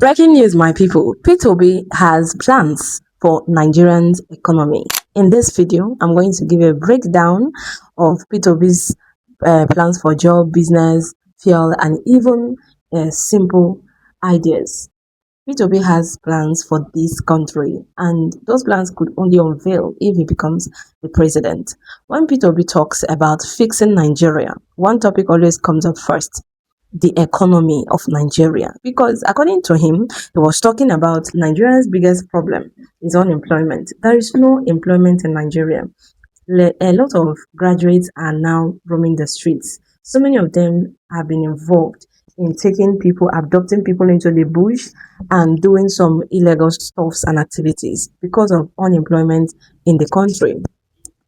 Breaking news, my people. P2B has plans for Nigerians' economy. In this video, I'm going to give a breakdown of P2B's plans for job, business, fuel, and even simple ideas. P2B has plans for this country, and those plans could only unveil if he becomes the president. When P2B talks about fixing Nigeria, one topic always comes up first: the economy of Nigeria. Because according to him, he was talking about Nigeria's biggest problem is unemployment. There is no employment in Nigeria. A lot of graduates are now roaming the streets. So many of them have been involved in taking people, abducting people into the bush and doing some illegal stuffs and activities because of unemployment in the country.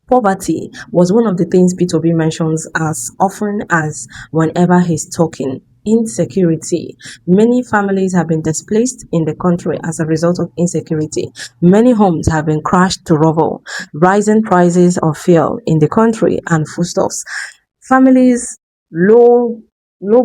Poverty was one of the things P2B mentions as often as whenever he's talking. Insecurity. Many families have been displaced in the country as a result of insecurity. Many homes have been crashed to rubble. Rising prices of fuel in the country and foodstuffs. Families, low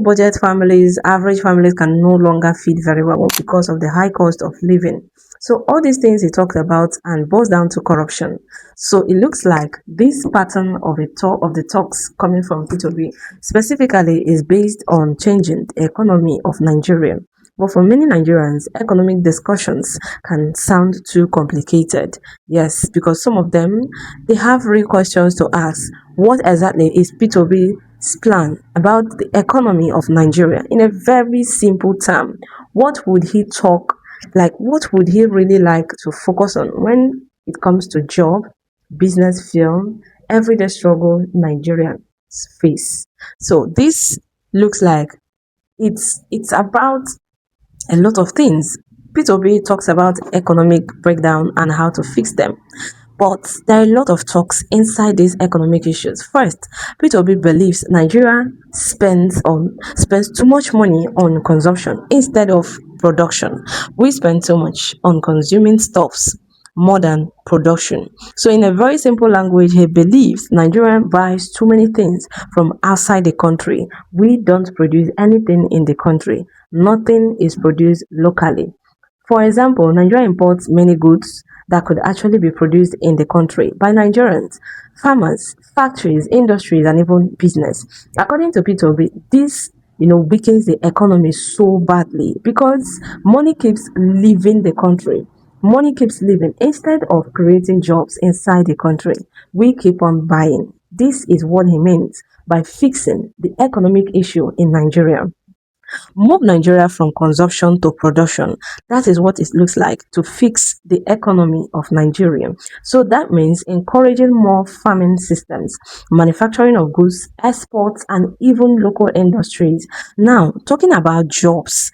budget families, average families can no longer feed very well because of the high cost of living. So all these things he talked about and boils down to corruption. So it looks like this pattern of the talks coming from P2B specifically is based on changing the economy of Nigeria. But for many Nigerians, economic discussions can sound too complicated. Yes, because some of them, they have real questions to ask. What exactly is P2B's plan about the economy of Nigeria in a very simple term? What would he talk like? What would he really like to focus on when it comes to job, business, film, everyday struggle Nigerians face? So this looks like it's about a lot of things. P2B talks about economic breakdown and how to fix them. But there are a lot of talks inside these economic issues. First, P2B believes Nigeria spends too much money on consumption instead of production. We spend too much on consuming stuffs more than production. So in a very simple language, he believes Nigeria buys too many things from outside the country. We don't produce anything in the country. Nothing is produced locally. For example, Nigeria imports many goods that could actually be produced in the country by Nigerians, farmers, factories, industries, and even business. According to P2B, this weakens the economy so badly because money keeps leaving the country. Money keeps leaving. Instead of creating jobs inside the country, we keep on buying. This is what he means by fixing the economic issue in Nigeria. Move Nigeria from consumption to production. That is what it looks like to fix the economy of Nigeria. So that means encouraging more farming systems, manufacturing of goods, exports, and even local industries. Now, talking about jobs,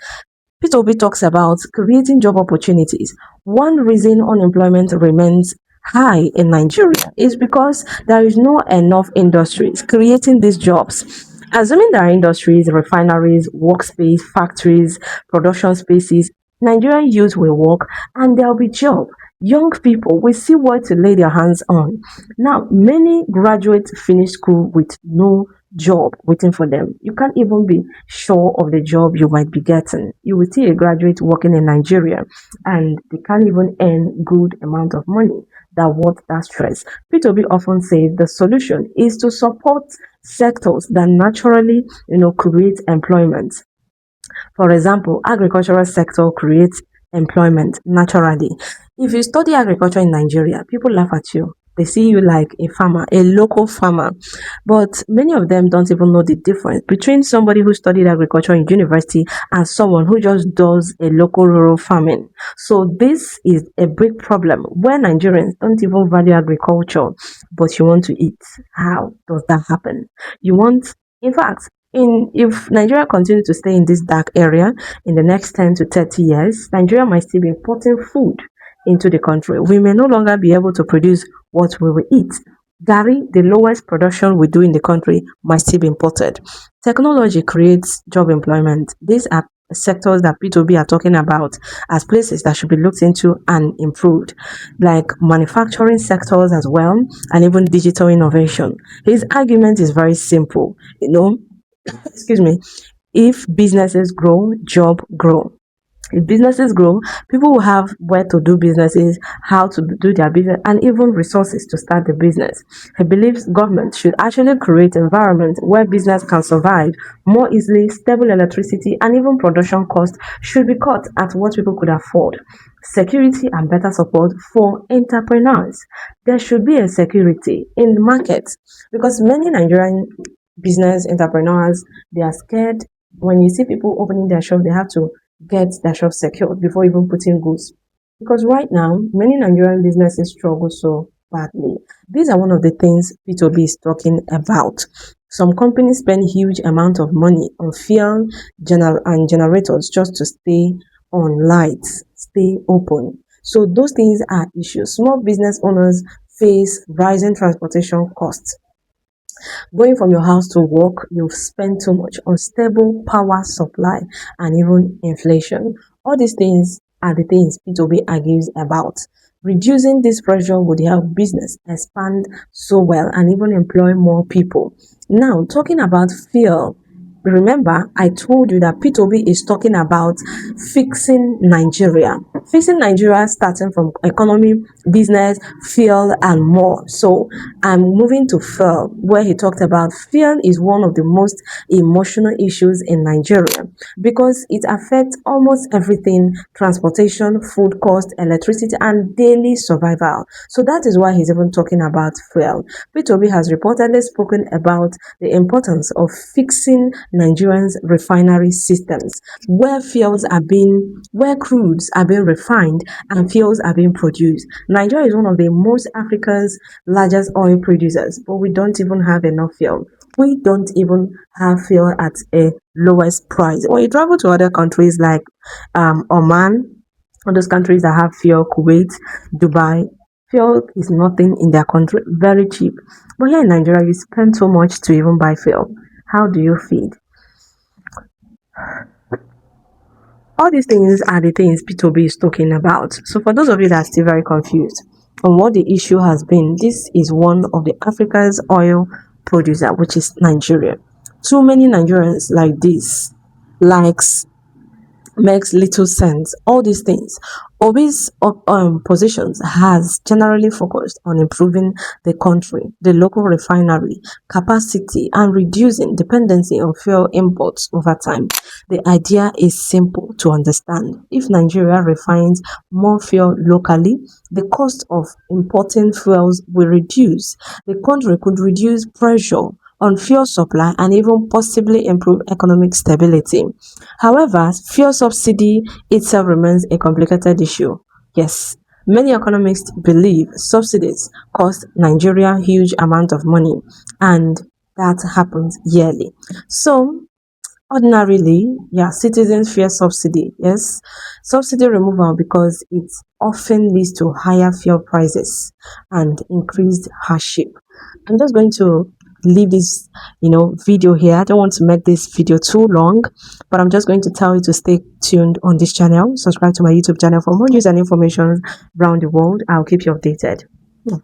P2B talks about creating job opportunities. One reason unemployment remains high in Nigeria is because there is no enough industries creating these jobs. Assuming there are industries, refineries, workspace, factories, production spaces, Nigerian youth will work and there will be job. Young people will see what to lay their hands on. Now, many graduates finish school with no job waiting for them. You can't even be sure of the job you might be getting. You will see a graduate working in Nigeria and they can't even earn good amount of money that worth that stress. P2B often says the solution is to support sectors that naturally, create employment. For example, agricultural sector creates employment naturally. If you study agriculture in Nigeria, people laugh at you. They see you like a farmer, a local farmer. But many of them don't even know the difference between somebody who studied agriculture in university and someone who just does a local rural farming. So this is a big problem where Nigerians don't even value agriculture, but you want to eat. How does that happen? You want, in fact, if Nigeria continues to stay in this dark area in the next 10 to 30 years, Nigeria might still be importing food into the country. We may no longer be able to produce what we will eat. Gary, the lowest production we do in the country, might still be imported. Technology creates job employment. These are sectors that P2B are talking about as places that should be looked into and improved, like manufacturing sectors as well, and even digital innovation. His argument is very simple. Excuse me, if businesses grow, job grow. If businesses grow, people will have where to do businesses, how to do their business, and even resources to start the business. He believes government should actually create environment where business can survive more easily, stable electricity, and even production costs should be cut at what people could afford. Security and better support for entrepreneurs. There should be a security in the market because many Nigerian business entrepreneurs, they are scared. When you see people opening their shop, they have to get their shop secured before even putting goods. Because right now, many Nigerian businesses struggle so badly. These are one of the things P2B is talking about. Some companies spend huge amount of money on fuel and generators just to stay on lights, stay open. So those things are issues. Small business owners face rising transportation costs. Going from your house to work, you've spent too much on stable power supply and even inflation. All these things are the things P2B argues about. Reducing this pressure would help business expand so well and even employ more people. Now, talking about fuel, remember I told you that P2B is talking about fixing Nigeria. Fixing Nigeria starting from economy, business, fuel, and more. So I'm moving to fuel, where he talked about fuel is one of the most emotional issues in Nigeria because it affects almost everything: transportation, food cost, electricity, and daily survival. So that is why he's even talking about fuel. P2B has reportedly spoken about the importance of fixing Nigerians' refinery systems, where crudes are being refined and fuels are being produced. Nigeria is one of the most Africa's largest oil producers, but we don't even have enough fuel. We don't even have fuel at a lowest price. When you travel to other countries like Oman, all those countries that have fuel, Kuwait, Dubai, fuel is nothing in their country, very cheap. But here in Nigeria, you spend so much to even buy fuel. How do you feed? All these things are the things P2B is talking about. So for those of you that are still very confused on what the issue has been, this is one of the Africa's oil producer, which is Nigeria. Too many Nigerians like this makes little sense. All these things. Obi's positions has generally focused on improving the country, the local refinery capacity, and reducing dependency on fuel imports over time. The idea is simple to understand. If Nigeria refines more fuel locally, the cost of importing fuels will reduce. The country could reduce pressure on fuel supply and even possibly improve economic stability. However, fuel subsidy itself remains a complicated issue. Yes, many economists believe subsidies cost Nigeria huge amount of money, and that happens yearly. So ordinarily, yeah, citizens fear subsidy. Yes, subsidy removal because it often leads to higher fuel prices and increased hardship. I'm just going to leave this video here. I don't want to make this video too long, but I'm just going to tell you to stay tuned on this channel. Subscribe to my YouTube channel for more news and information around the world. I'll keep you updated. Yeah.